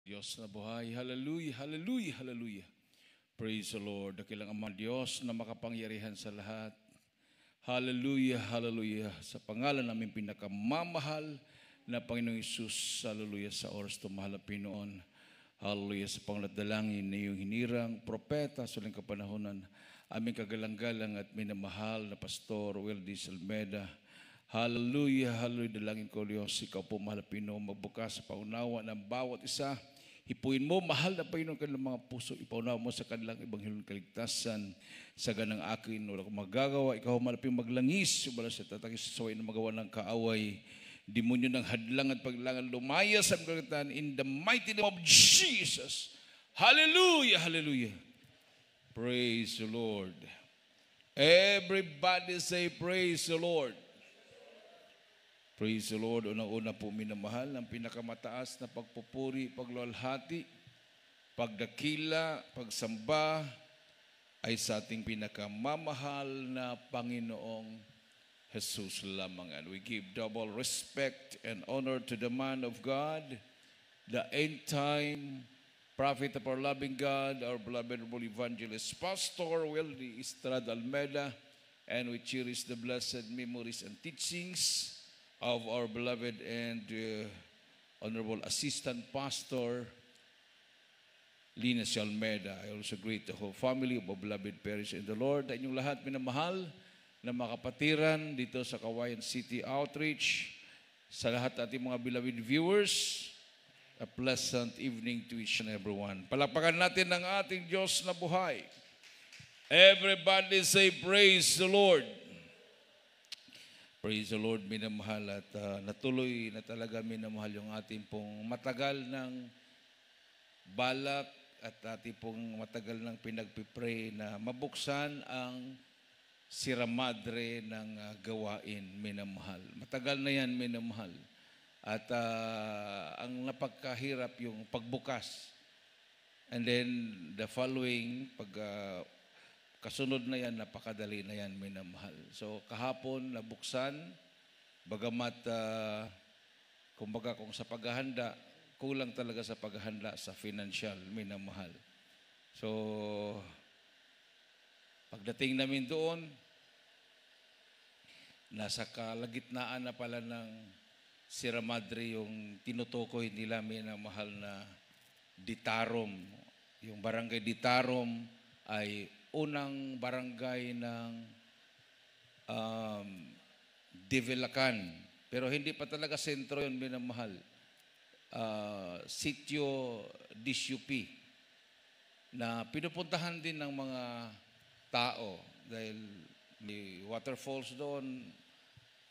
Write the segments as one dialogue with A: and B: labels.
A: Diyos na buhay. Hallelujah, hallelujah, hallelujah. Praise the Lord. Dakilang Amang Diyos na makapangyarihan sa lahat. Hallelujah, hallelujah. Sa pangalan namin pinakamamahal na Panginoong Isus. Hallelujah sa oras tumahal na Pinoon. Hallelujah sa pangladalangin na iyong hinirang propeta sa uling kapanahonan. Aming kagalang-galang at minamahal na Pastor Wildis Almeida. Hallelujah, hallelujah. Dalangin ko Diyos, ikaw po mahal na Pinoon, magbukas sa paunawa ng bawat isa. Hipuin mo, mahal na Panginoon, kanilang mga puso. Ipaunawa mo sa kanilang ebanghelong kaligtasan. Sa ganang akin, wala kong magagawa. Ikaw malaping maglangis. Subala sa tatakis sa saway na magawa ng kaaway. Demonyo ng hadlang at paglangan lumaya sa mga in the mighty name of Jesus. Hallelujah, hallelujah. Praise the Lord. Everybody say praise the Lord. Praise the Lord. Unang-una po minamahal ng pinakamataas na pagpupuri, pagluwalhati, pagdakila, pagsamba ay sa ating pinakamamahal na Panginoong Jesus lamang. And we give double respect and honor to the man of God, the end-time prophet of our loving God, our beloved evangelist, Pastor Wildy Estrada Almeida, and we cherish the blessed memories and teachings of our beloved and honorable assistant pastor, Linus Almeida. I also greet the whole family of our beloved parish in the Lord. At inyong lahat minamahal na mga kapatiran dito sa Kawayan City Outreach, sa lahat ating mga beloved viewers, a pleasant evening to each and everyone. Palakpakan natin ang ating Diyos na buhay. Everybody say praise the Lord. Praise the Lord, minamahal, at natuloy na talaga minamahal yung ating pong matagal ng balak at ating pong matagal ng pinagpipray na mabuksan ang siramadre ng gawain, minamahal. Matagal na yan, minamahal. At ang napagkahirap yung pagbukas. And then the following, kasunod na yan, napakadali na yan, minamahal. So, kahapon, nabuksan, bagamat, kumbaga kung sa paghahanda, kulang talaga sa paghahanda sa financial, minamahal. So, pagdating namin doon, nasa kalagitnaan na pala ng Sierra Madre yung tinutukoy nila, minamahal na Ditarom. Yung barangay Ditarom ay unang barangay ng Develacan. Pero hindi pa talaga sentro yun, minamahal. Sitio DSUP na pinupuntahan din ng mga tao dahil may waterfalls doon,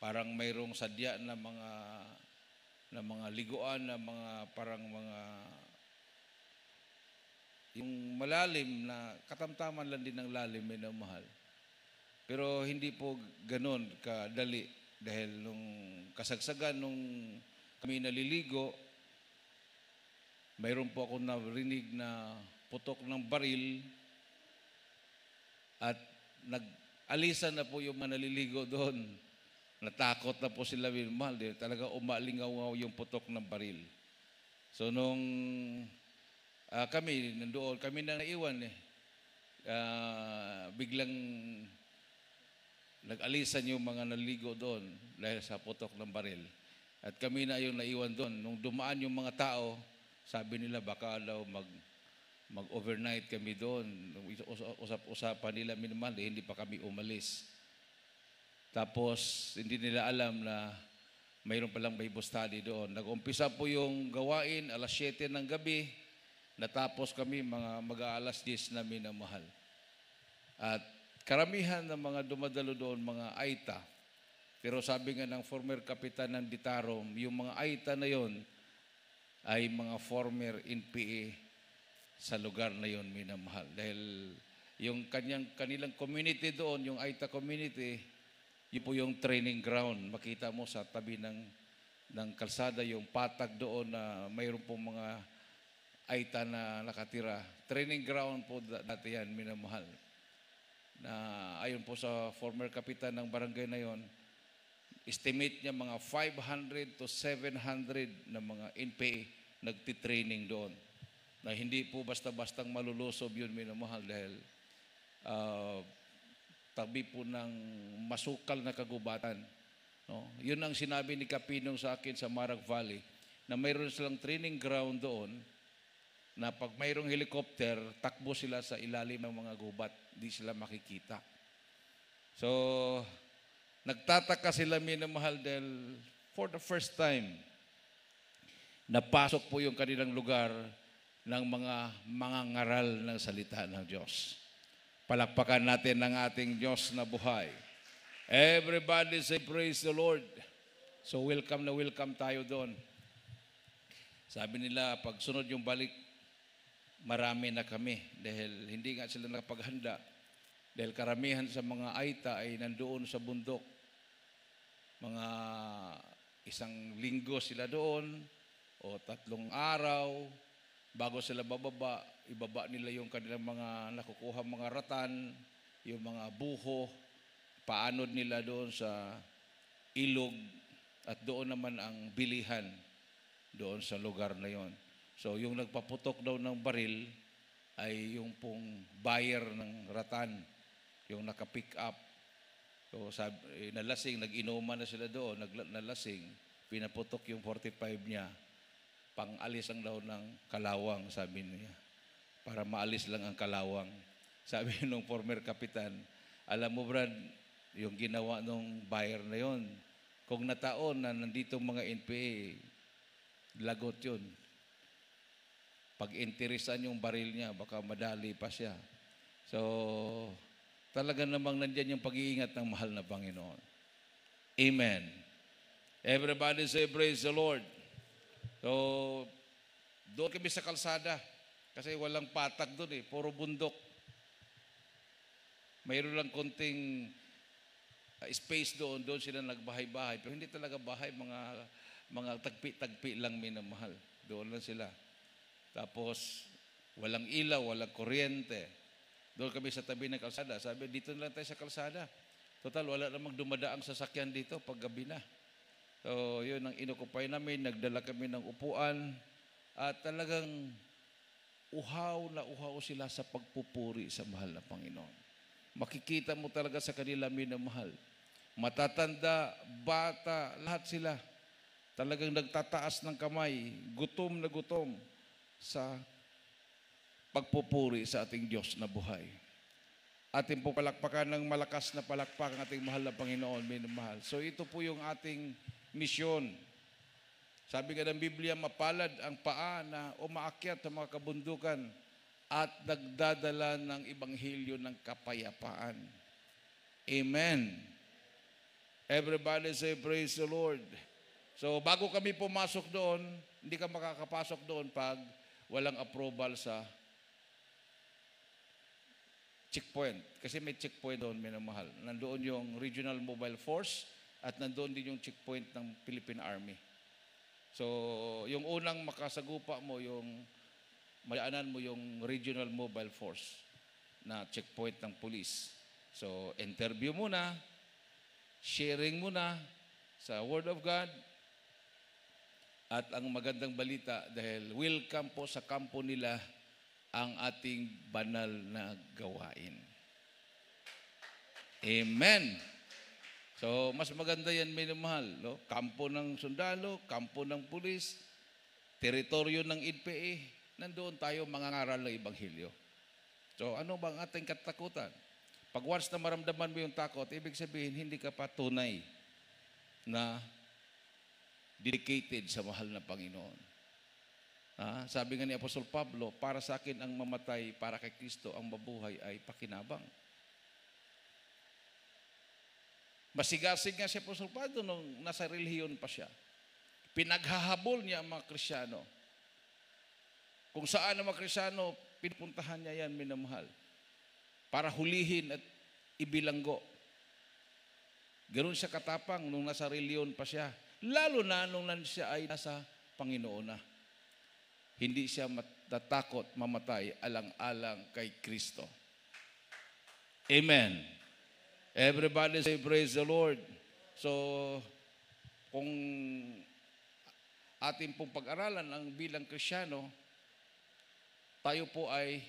A: parang mayroong sadya na mga liguan na mga parang mga yung malalim na katamtaman lang din ng lalim, minamahal. Pero hindi po ganon kadali dahil nung kasagsagan nung kami naliligo, mayroon po ako narinig na putok ng baril at nag-alisan na po yung mga naliligo doon. Natakot na po sila, minamahal. Talaga umalingaw yung putok ng baril. So nung kami nandoon, kami na naiwan biglang nag-alisan yung mga naligo doon dahil sa putok ng baril. At kami na yung naiwan doon. Nung dumaan yung mga tao, sabi nila baka daw mag-overnight kami doon. Usap-usapan nila, minamahal, hindi pa kami umalis. Tapos hindi nila alam na mayroon palang Bible study doon. Nag-umpisa po yung gawain alas 7 ng gabi. Natapos kami mga mag-aalas 10 na, minamahal. At karamihan ng mga dumadalo doon, mga Aita. Pero sabi nga ng former kapitan ng Ditarom, yung mga Aita na yon ay mga former NPA sa lugar na yon, minamahal. Dahil yung kanilang community doon, yung Aita community, yun po yung training ground. Makita mo sa tabi ng kalsada, yung patag doon na mayroon po mga Aita na nakatira. Training ground po dati yan, minamahal. Na ayon po sa former kapitan ng barangay na yon, estimate niya mga 500 to 700 na mga NPA nagtitraining doon. na hindi po basta-bastang malulusob yun, minamahal, dahil tabi po ng masukal na kagubatan. No? Yun ang sinabi ni Kapinong sa akin sa Marag Valley, na mayroon silang training ground doon, na pag mayroong helicopter, takbo sila sa ilalim ng mga gubat, hindi sila makikita. So, nagtataka sila, minamahal, dahil for the first time, napasok po yung kanilang lugar ng mga mangangaral ng salita ng Diyos. Palakpakan natin ng ating Diyos na buhay. Everybody say, praise the Lord. So welcome na welcome tayo doon. Sabi nila, pag sunod yung balik, marami na kami. Dahil hindi nga sila nakapaghanda. Dahil karamihan sa mga Aita ay nandoon sa bundok. Mga 1 linggo sila doon, o 3 araw, bago sila bababa, ibaba nila yung kanilang mga nakukuha mga ratan, yung mga buho, paanod nila doon sa ilog, at doon naman ang bilihan doon sa lugar na yon. So yung nagpaputok daw ng baril ay yung pong buyer ng ratan, yung naka-pick up. So nalasing, nag-inuman na sila doon, nalasing, pinaputok yung 45 niya, pang-alis ang daw ng kalawang, sabi niya. Para maalis lang ang kalawang. Sabi nung former kapitan, alam mo Brad, yung ginawa nung buyer na yon, kung nataon na nandito mga NPA, lagot yun. Pag interesan yung baril niya, baka madali pa siya. So, talaga namang nandyan yung pag-iingat ng mahal na Panginoon. Amen. Everybody say, praise the Lord. So, doon kami sa kalsada. Kasi walang patag doon eh. Puro bundok. Mayroon lang konting space doon. Doon sila nagbahay-bahay. Pero hindi talaga bahay. Mga tagpi-tagpi lang, minamahal. Doon lang sila. Tapos, walang ilaw, walang kuryente. Doon kami sa tabi ng kalsada. Sabi, dito na lang tayo sa kalsada. Total, wala namang dumadaang sasakyan dito pag gabi na. So, yun ang inokupay namin. Nagdala kami ng upuan. At talagang uhaw na uhaw sila sa pagpupuri sa mahal na Panginoon. Makikita mo talaga sa kanila, minamahal. Matatanda, bata, lahat sila. Talagang nagtataas ng kamay, gutom na gutom sa pagpupuri sa ating Diyos na buhay. Ating po palakpakan ng malakas na palakpak ang ating mahal na Panginoon, minamahal. So ito po yung ating misyon. Sabi nga ng Biblia, mapalad ang paa na umaakyat sa mga kabundukan at nagdadala ng Ibanghilyo ng kapayapaan. Amen. Everybody say, praise the Lord. So bago kami pumasok doon, hindi ka makakapasok doon pag walang approval sa checkpoint. Kasi may checkpoint doon, minamahal. Nandoon yung Regional Mobile Force at nandoon din yung checkpoint ng Philippine Army. So, yung unang makasagupa mo, yung mayaanan mo yung Regional Mobile Force na checkpoint ng police. So, interview muna, sharing muna sa Word of God, at ang magandang balita dahil welcome po sa kampo nila ang ating banal na gawain. Amen. So, mas maganda yan, minamahal. No? Kampo ng sundalo, kampo ng pulis, teritoryo ng NPA, nandoon tayo mangangaral ng Ibanghilyo. So, ano bang ating katakutan? Pag once na maramdaman mo yung takot, ibig sabihin, hindi ka pa tunay na dedicated sa mahal na Panginoon. Sabi nga ni Apostol Pablo, para sa akin ang mamatay, para kay Kristo ang mabuhay ay pakinabang. Masigasig nga si Apostol Pablo nung nasa relihiyon pa siya. Pinaghahabol niya ang mga Kristyano. Kung saan ang mga Kristyano, pinupuntahan niya yan, minamahal. Para hulihin at ibilanggo. Ganoon siya katapang nung nasa relihiyon pa siya. Lalo na nung siya ay nasa Panginoon na. Hindi siya matatakot mamatay alang-alang kay Kristo. Amen. Everybody say, praise the Lord. So, kung ating pong pag-aralan ang bilang Kristyano, tayo po ay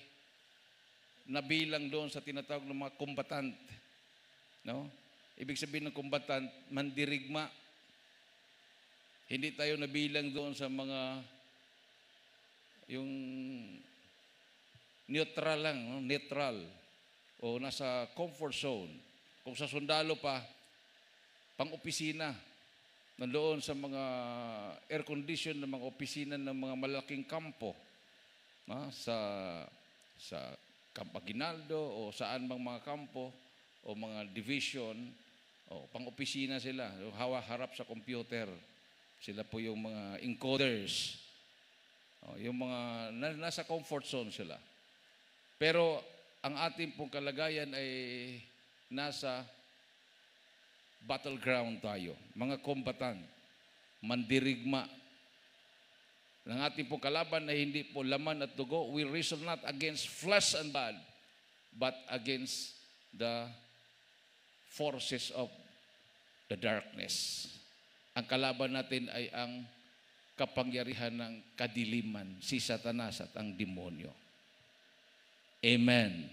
A: nabilang doon sa tinatawag ng mga combatant. No? Ibig sabihin ng combatant, mandirigma. Hindi tayo nabilang doon sa mga yung neutral lang, no? Neutral. O nasa comfort zone. Kung sa sundalo pa, pang-opisina. Nandoon sa mga air condition ng mga opisina ng mga malaking kampo. No? Sa Camp Aguinaldo o saan bang mga kampo o mga division o pang-opisina sila. Harap sa computer. Sila po yung mga encoders. Yung mga nasa comfort zone sila. Pero ang ating pong kalagayan ay nasa battleground tayo. Mga combatant, mandirigma. Ang ating pong kalaban ay hindi po laman at dugo. We wrestle not against flesh and blood, but against the forces of the darkness. Ang kalaban natin ay ang kapangyarihan ng kadiliman, si Satanas at ang demonyo. Amen.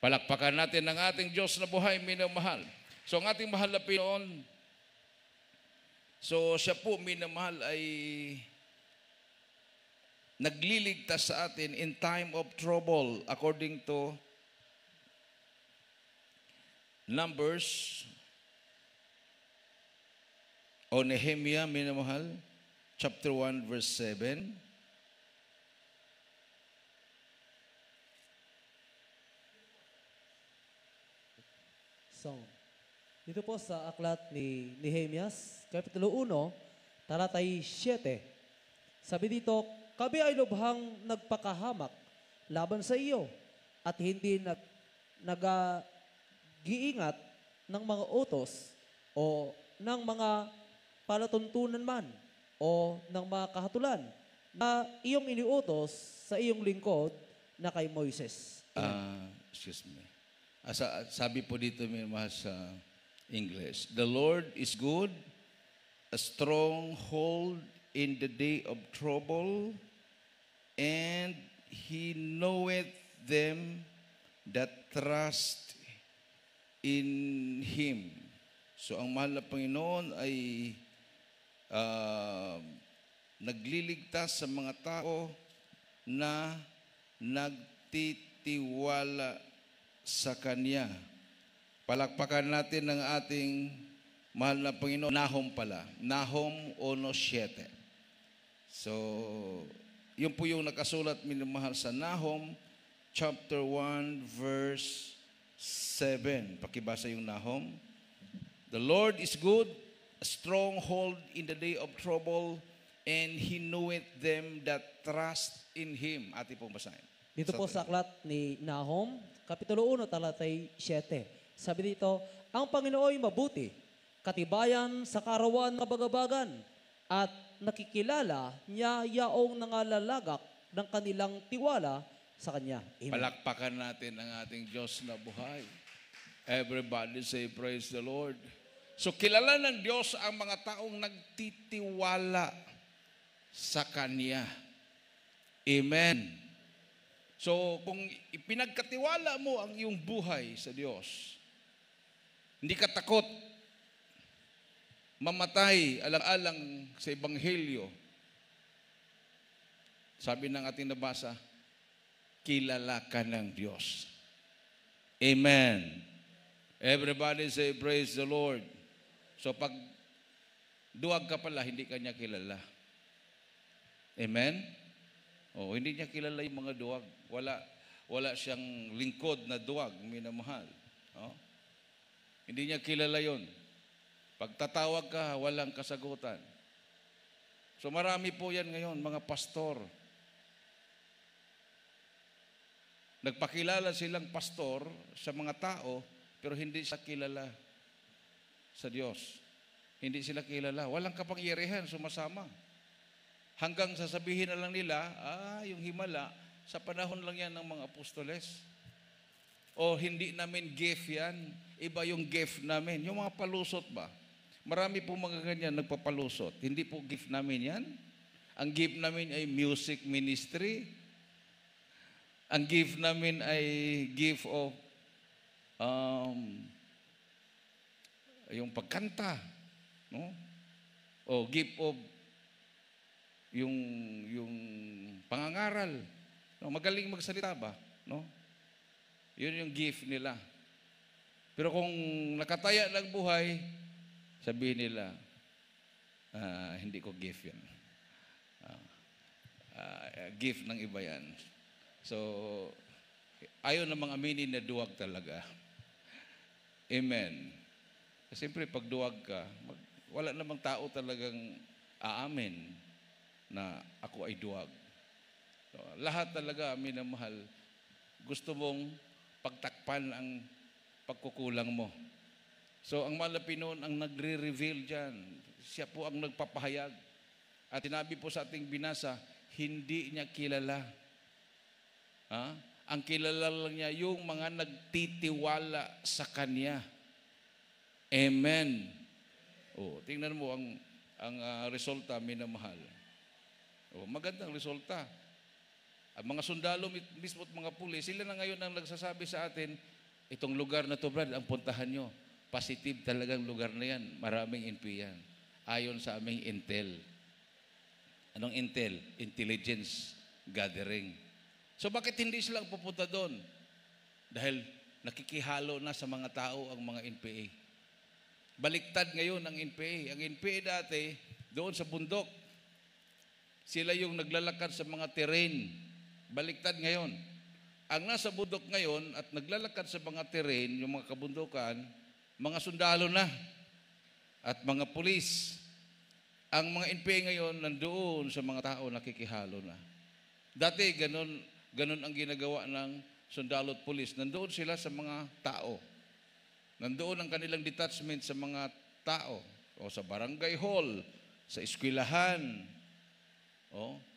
A: Palakpakan natin ang ating Diyos na buhay, minamahal. So ang ating mahal na Pinoon, so siya po minamahal ay nagliligtas sa atin in time of trouble according to Numbers o Nehemiah, minamahal, chapter 1 verse 7.
B: So, dito po sa aklat ni Nehemias, Kapitulo 1, talatay 7. Sabi dito, kami ay lubhang nagpakahamak laban sa iyo at hindi nag-giingat ng mga utos o ng mga palatuntunan man o ng mga kahatulan na iyong iniutos sa iyong lingkod na kay Moises.
A: Excuse me. Sabi po dito sa English, the Lord is good, a stronghold in the day of trouble, and He knoweth them that trust in Him. So ang mahal na Panginoon ay nagliligtas sa mga tao na nagtitiwala sa Kanya. Palakpakan natin ang ating mahal na Panginoon. Nahum pala. Nahum 1:7. So, yun po yung nakasulat, minamahal, sa Nahum chapter 1 verse 7. Pakibasa yung Nahum. The Lord is good, a stronghold in the day of trouble, and He knoweth them that trust in Him. Ati pong basahin.
B: Dito po sa aklat ni Nahum, Kapitulo 1, talatay 7. Sabi dito, ang Panginoon ay mabuti, katibayan sa karawan ng kabagabagan, at nakikilala niya yaong nangalalagak ng kanilang tiwala sa Kanya. Amen.
A: Palakpakan natin ang ating Diyos na buhay. Everybody say, praise the Lord. So, kilala ng Diyos ang mga taong nagtitiwala sa Kanya. Amen. So, kung ipinagkatiwala mo ang iyong buhay sa Diyos, hindi ka takot mamatay alang-alang sa Ebanghelyo. Sabi ng ating nabasa, kilala ka ng Diyos. Amen. Everybody say, praise the Lord. So pag duwag ka pala, hindi ka niya kilala. Amen? Oh, hindi niya kilala yung mga duwag. Wala siyang lingkod na duwag, minamahal. Oh? Hindi niya kilala yon. Pag tatawag ka, walang kasagutan. So marami po yan ngayon, mga pastor. Nagpakilala silang pastor sa mga tao, pero hindi sila kilala sa Diyos. Hindi sila kilala. Walang kapangyarihan, sumasama. Hanggang sasabihin na lang nila, yung himala, sa panahon lang yan ng mga apostoles. O hindi namin gift yan. Iba yung gift namin. Yung mga palusot ba? Marami po mga ganyan nagpapalusot. Hindi po gift namin yan. Ang gift namin ay music ministry. Ang gift namin ay gift of um, yung pagkanta, no? O gift of yung yung pangangaral. No, magaling magsalita ba, no? Yun yung gift nila. Pero kung nakataya ng buhay, sabihin nila, hindi ko gift yan. Gift ng iba yan. So, ayaw namang aminin na duwag talaga. Amen. Siyempre, pag duwag ka, wala namang tao talagang aamin na ako ay duwag. So, lahat talaga, minamahal, gusto mong pagtakpan ang pagkukulang mo. So, ang Malapinoon ang nagre-reveal dyan. Siya po ang nagpapahayag. At sinabi po sa ating binasa, hindi niya kilala. Ang kilala lang niya yung mga nagtitiwala sa Kanya. Amen. Tingnan mo ang resulta, minamahal. Magandang resulta. Ang mga sundalo mismo at mga pulis, sila na ngayon ang nagsasabi sa atin, itong lugar na to, Brad, ang puntahan nyo. Positive talagang lugar na yan. Maraming NP yan. Ayon sa aming intel. Anong intel? Intelligence gathering. So bakit hindi silang pupunta doon? Dahil nakikihalo na sa mga tao ang mga NPA. Baliktad ngayon ang NPA. Ang NPA dati, doon sa bundok, sila yung naglalakad sa mga terrain. Baliktad ngayon. Ang nasa bundok ngayon at naglalakad sa mga terrain, yung mga kabundukan, mga sundalo na at mga pulis. Ang mga NPA ngayon nandoon sa mga tao nakikihalo na. Dati ganun ang ginagawa ng sundalo at pulis. Nandoon sila sa mga tao. Nandoon ang kanilang detachment sa mga tao. O sa barangay hall, sa eskwelahan,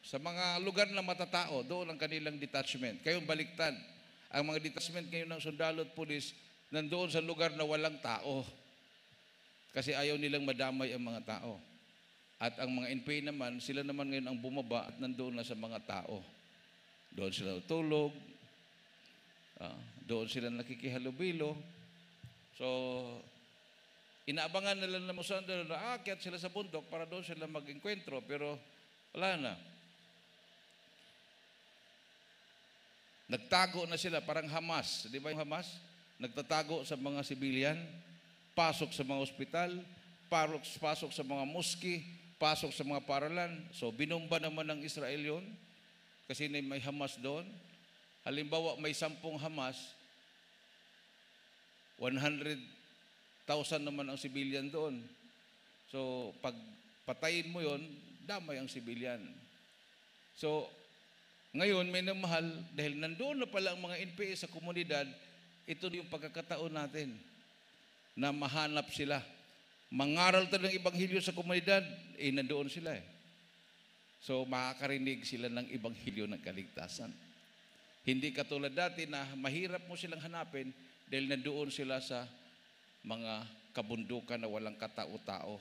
A: sa mga lugar na matatao, doon ang kanilang detachment. Kayong baliktad. Ang mga detachment ngayon ng sundalo at pulis, nandoon sa lugar na walang tao. Kasi ayaw nilang madamay ang mga tao. At ang mga NPA naman, sila naman ngayon ang bumaba at nandoon na sa mga tao. Doon sila tulog, doon sila nakikihalubilo. So, inaabangan nila na musanda na aakyat sila sa bundok para doon sila mag-enkwentro, pero wala na. Nagtago na sila, parang Hamas. Di ba yung Hamas? Nagtatago sa mga sibilyan, pasok sa mga ospital, pasok sa mga moski, pasok sa mga paralan. So, binomba naman ng Israel yun kasi may Hamas doon. Halimbawa, may 10 Hamas, 100,000 naman ang sibilyan doon. So, pag patayin mo yon, damay ang sibilyan. So, ngayon, may namahal, dahil nandoon na pala ang mga NPA sa komunidad, ito yung pagkakataon natin na mahanap sila. Mangaral tayo ng Ebanghelyo sa komunidad, nandoon sila eh. So, makakarinig sila ng Ebanghelyo ng kaligtasan. Hindi katulad dati na mahirap mo silang hanapin dahil nandoon sila sa mga kabundukan na walang katao-tao.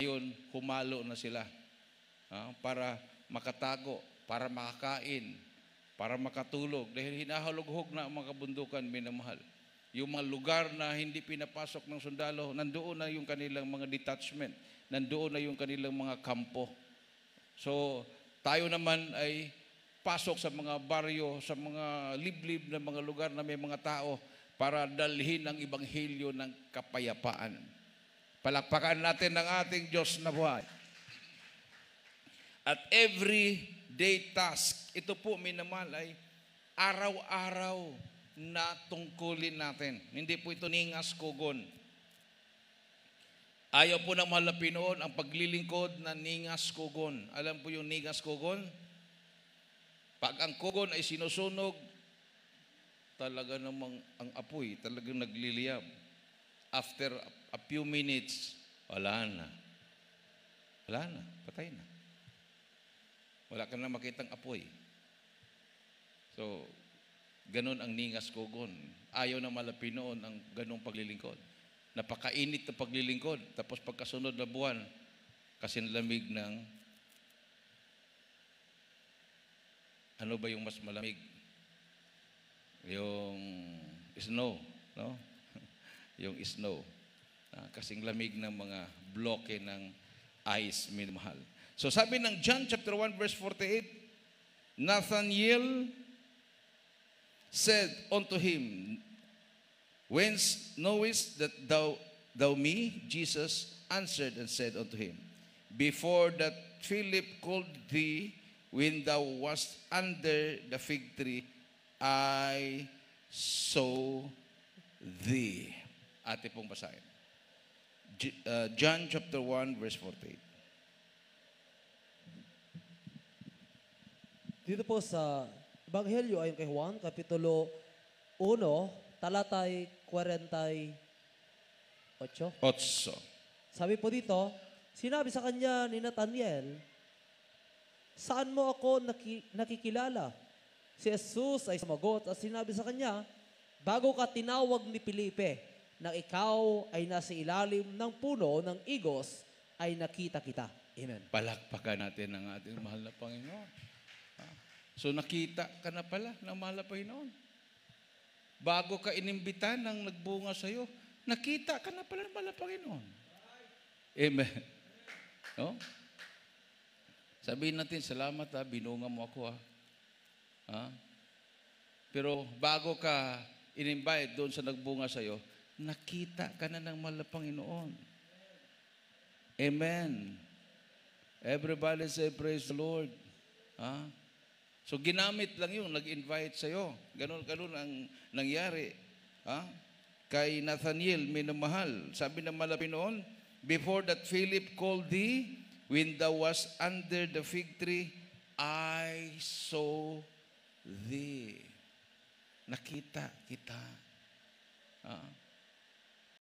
A: Ngayon, humalo na sila para makatago, para makakain, para makatulog. Dahil hinahalughog na ang mga kabundukan, minamahal. Yung mga lugar na hindi pinapasok ng sundalo, nandoon na yung kanilang mga detachment, nandoon na yung kanilang mga kampo. So, tayo naman ay pasok sa mga baryo, sa mga liblib na mga lugar na may mga tao para dalhin ang Ebanghelyo ng kapayapaan. Palakpakan natin ang ating Diyos na buhay. At everyday task, ito po minamahal ay araw-araw na tungkulin natin. Hindi po ito ningas kugon. Ayaw po ng mahal na Pinoon ang paglilingkod na ningas kugon. Alam po yung ningas kugon? Pag ang kugon ay sinusunog, talaga namang ang apoy, talagang nagliliyab. After a few minutes, wala na. Wala na, patay na. Wala ka na makitang apoy. So, ganun ang ningas kugon. Ayaw ng mahal na Pinoon ang ganung paglilingkod. Napakainit na paglilingkod. Tapos pagkasunod na buwan, kasinlamig ng ano ba yung mas malamig? yung snow, no? Yung snow. Kasing lamig ng mga bloke ng ice, minamahal. So sabi ng John chapter 1 verse 48, Nathanael said unto him, Whence knowest that thou me? Jesus answered and said unto him, Before that Philip called thee, when thou wast under the fig tree, I saw thee. Ate pong basahin. John chapter 1 verse 48.
B: Dito po sa Ebanghelyo ayon kay Juan, Kapitulo 1, talatay 48.
A: Otso.
B: Sabi po dito, sinabi sa kanya ni Nathanael, saan mo ako nakikilala? Si Jesus ay sumagot at sinabi sa kanya, bago ka tinawag ni Felipe, na ikaw ay nasa ilalim ng puno ng igos, ay nakita kita. Amen.
A: Palakpakan natin ang ating mahal na Panginoon. So nakita ka na pala ng mahal na Panginoon. Bago ka inimbitan ng nagbunga sa'yo, nakita ka na pala ng mahal na Panginoon. Amen. No? Sabihin natin, salamat binunga mo ako Pero bago ka in-invite doon sa nagbunga sa'yo, nakita ka na ng mahal na Panginoon. Amen. Everybody say, praise the Lord. So ginamit lang yung nag-invite sa'yo. Ganun ang nangyari. Kay Nathanael, minamahal. Sabi ng mahal na Panginoon, Before that Philip called thee, when thou wast under the fig tree, I saw thee. Nakita kita.